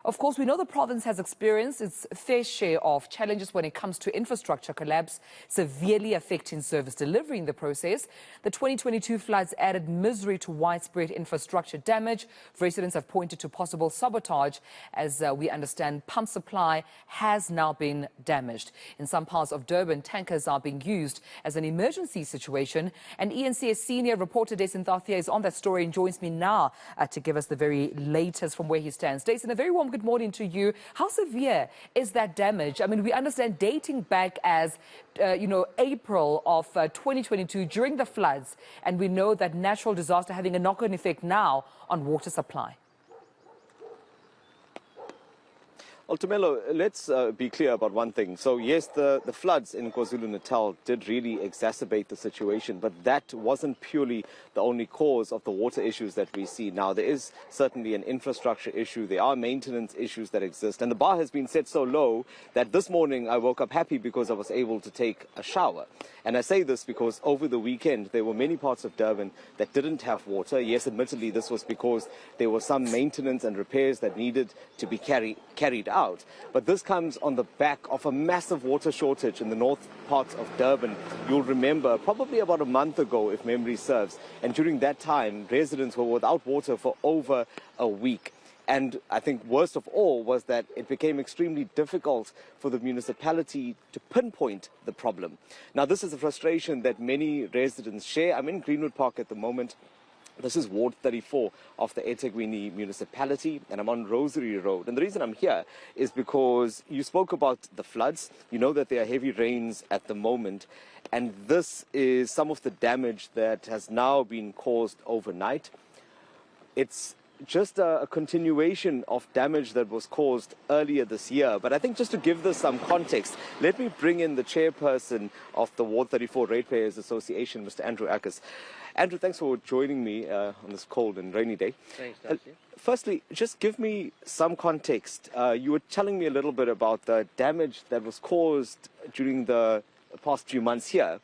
Of course, we know the province has experienced its fair share of challenges when it comes to infrastructure collapse, severely affecting service delivery in the process. The 2022 floods added misery to widespread infrastructure damage. Residents have pointed to possible sabotage as we understand pump supply has now been damaged. In some parts of Durban, tankers are being used as an emergency situation. And eNCA senior reporter Dasen Thathiah is on that story and joins me now to give us the very latest from where he stands. Dasen, a very warm good morning to you. How severe is that damage? I mean, we understand dating back as, April of 2022 during the floods, and we know that natural disaster having a knock-on effect now on water supply. Well, Tumelo, let's be clear about one thing. So, yes, the floods in KwaZulu-Natal did really exacerbate the situation, but that wasn't purely the only cause of the water issues that we see now. There is certainly an infrastructure issue. There are maintenance issues that exist. And the bar has been set so low that this morning I woke up happy because I was able to take a shower. And I say this because over the weekend, there were many parts of Durban that didn't have water. Yes, admittedly, this was because there were some maintenance and repairs that needed to be carried out. But this comes on the back of a massive water shortage in the north parts of Durban. You'll remember probably about a month ago, if memory serves. And during that time, residents were without water for over a week. And I think worst of all was that it became extremely difficult for the municipality to pinpoint the problem. Now, this is a frustration that many residents share. I'm in Greenwood Park at the moment. This is Ward 34 of the eThekwini municipality, and I'm on Rosary Road. And the reason I'm here is because you spoke about the floods. You know that there are heavy rains at the moment, and this is some of the damage that has now been caused overnight. It's just a continuation of damage that was caused earlier this year. But I think just to give this some context, let me bring in the chairperson of the Ward 34 Ratepayers Association, Mr. Andrew Ackes. Andrew, thanks for joining me on this cold and rainy day. Thanks, Darcy. Firstly, just give me some context. You were telling me a little bit about the damage that was caused during the past few months here.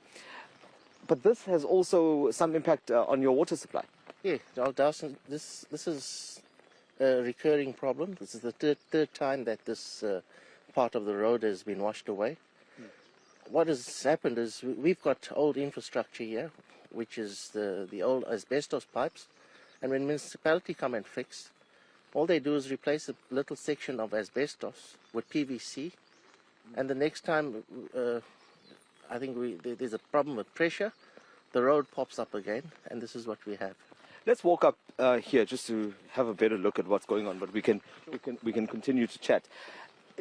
But this has also some impact on your water supply. Yeah, well, Dasen, this is a recurring problem. This is the third time that this part of the road has been washed away. What has happened is we've got old infrastructure here, which is the old asbestos pipes. And when municipality come and fix, all they do is replace a little section of asbestos with PVC. And the next time, I think there's a problem with pressure, the road pops up again, and this is what we have. Let's walk up here just to have a better look at what's going on, but we can continue to chat.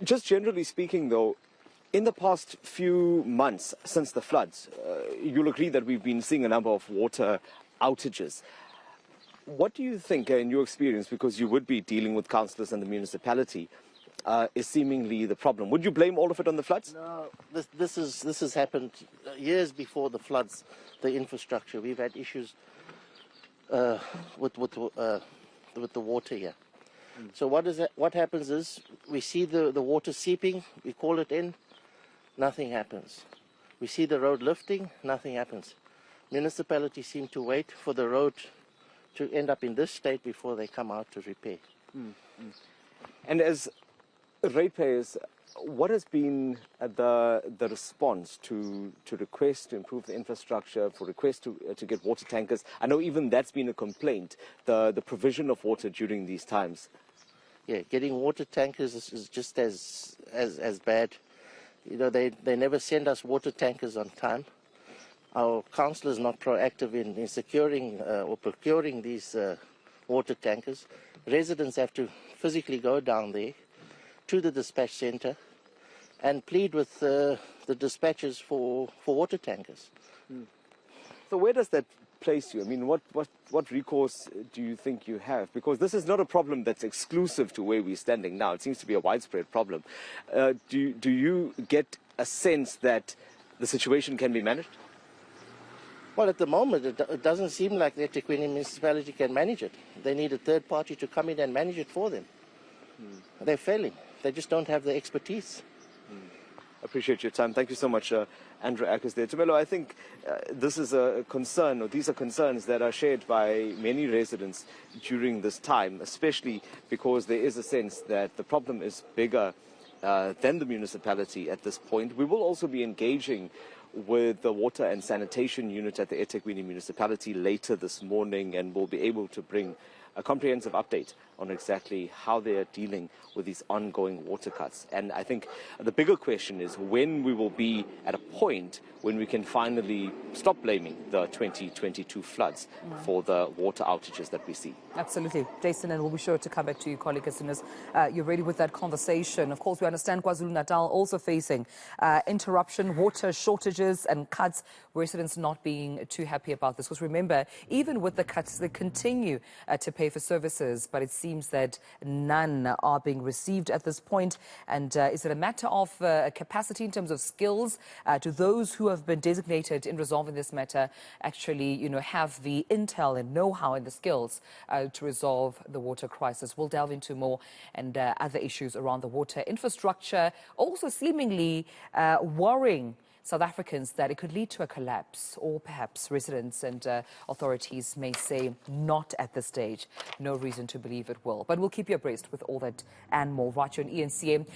Just generally speaking, though, in the past few months since the floods, you'll agree that we've been seeing a number of water outages. What do you think, in your experience, because you would be dealing with councillors and the municipality, is seemingly the problem? Would you blame all of it on the floods? No, this has happened years before the floods. The infrastructure, we've had issues with the water here. So what happens is we see the water seeping, we call it in, nothing happens. We see the road lifting, nothing happens. Municipalities seem to wait for the road to end up in this state before they come out to repair. And as ratepayers, what has been the response to requests to improve the infrastructure, for requests to get water tankers? I know even that's been a complaint, the provision of water during these times. Yeah, getting water tankers is just as bad. You know, they never send us water tankers on time. Our council is not proactive in securing or procuring these water tankers. Residents have to physically go down there to the dispatch centre and plead with the dispatchers for water tankers. So where does that place you? I mean, what recourse do you think you have? Because this is not a problem that's exclusive to where we're standing now. It seems to be a widespread problem. Do you get a sense that the situation can be managed? Well, at the moment, it doesn't seem like the eThekwini municipality can manage it. They need a third party to come in and manage it for them. They're failing. They just don't have the expertise. Appreciate your time. Thank you so much, Andrew Ackers there. Tumelo, I think this is a concern, or these are concerns that are shared by many residents during this time, especially because there is a sense that the problem is bigger than the municipality at this point. We will also be engaging with the water and sanitation unit at the eThekwini municipality later this morning, and we'll be able to bring a comprehensive update on exactly how they are dealing with these ongoing water cuts. And I think the bigger question is when we will be at a point when we can finally stop blaming the 2022 floods for the water outages that we see. Absolutely. Dasen, and we'll be sure to come back to you, colleague, as soon as you're ready with that conversation. Of course, we understand KwaZulu-Natal also facing interruption, water shortages and cuts, residents not being too happy about this. Because remember, even with the cuts, they continue to pay for services, but it seems that none are being received at this point. And is it a matter of capacity in terms of skills? Do those who have been designated in resolving this matter actually, have the intel and know-how and the skills to resolve the water crisis? We'll delve into more and other issues around the water infrastructure, also seemingly worrying South Africans that it could lead to a collapse, or perhaps residents and authorities may say not at this stage. No reason to believe it will. But we'll keep you abreast with all that and more right here on eNCA.